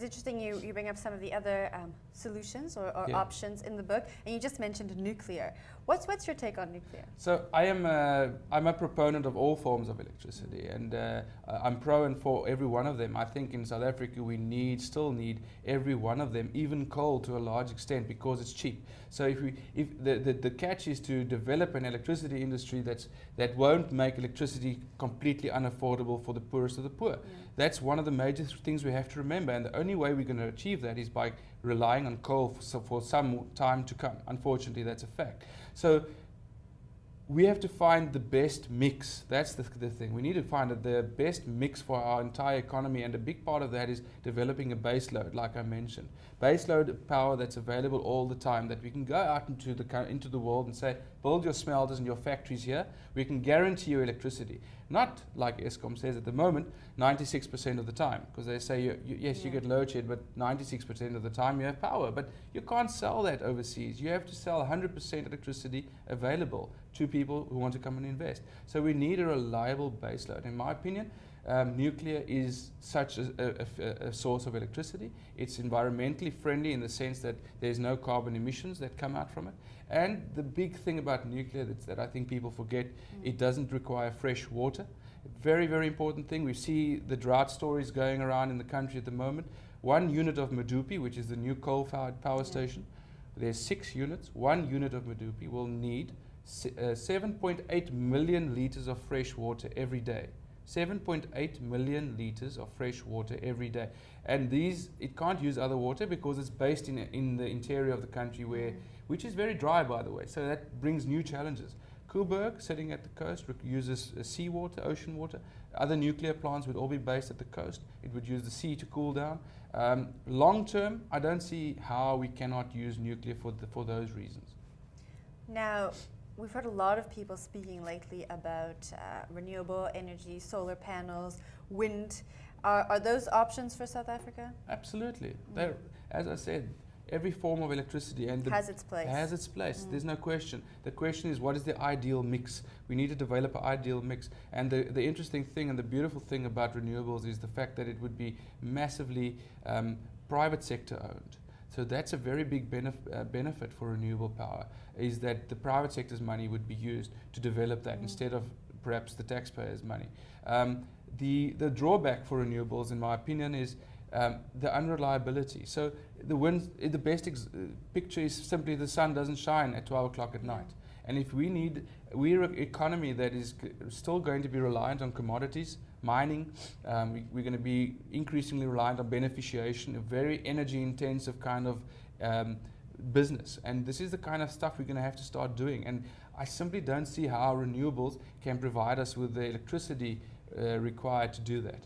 It's interesting you bring up some of the other solutions or Yeah. options in the book, and you just mentioned nuclear. What's your take on nuclear? So I'm a proponent of all forms of electricity, and I'm pro and for every one of them. I think in South Africa we still need every one of them, even coal to a large extent, because it's cheap. So if the catch is to develop an electricity industry that won't make electricity completely unaffordable for the poorest of the poor. Yeah. That's one of the major things we have to remember, and the only way we're going to achieve that is by relying on coal for some time to come. Unfortunately, that's a fact. So we have to find the best mix. That's the thing. We need to find the best mix for our entire economy, and a big part of that is developing a base load, like I mentioned. Base load power that's available all the time, that we can go out into the world and say, build your smelters and your factories here. We can guarantee you electricity. Not like Eskom says at the moment, 96% of the time, because they say, yes, you get load shed, but 96% of the time you have power. But you can't sell that overseas. You have to sell 100% electricity available to people who want to come and invest. So we need a reliable baseload. In my opinion, nuclear is such a source of electricity. It's environmentally friendly in the sense that there's no carbon emissions that come out from it. And the big thing about nuclear that I think people forget, it doesn't require fresh water. Very, very important thing. We see the drought stories going around in the country at the moment. 1 unit of Medupi, which is the new coal-fired power station, there's 6 units. 1 unit of Medupi will need 7.8 million litres of fresh water every day. 7.8 million litres of fresh water every day. And it can't use other water because it's based in the interior of the country, which is very dry, by the way. So that brings new challenges. Koeberg, sitting at the coast, uses seawater, ocean water. Other nuclear plants would all be based at the coast. It would use the sea to cool down. Long term, I don't see how we cannot use nuclear for those reasons. Now, we've heard a lot of people speaking lately about renewable energy, solar panels, wind. Are those options for South Africa? Absolutely. As I said, every form of electricity has its place. Has its place. There's no question. The question is, what is the ideal mix? We need to develop an ideal mix. And the interesting thing and the beautiful thing about renewables is the fact that it would be massively private sector owned. So that's a very big benefit for renewable power, is that the private sector's money would be used to develop that instead of perhaps the taxpayers' money. The drawback for renewables, in my opinion, is the unreliability. So the best picture is simply the sun doesn't shine at 12 o'clock at night. And if we're an economy that is still going to be reliant on commodities, mining, we're going to be increasingly reliant on beneficiation, a very energy intensive kind of business. And this is the kind of stuff we're going to have to start doing. And I simply don't see how renewables can provide us with the electricity required to do that.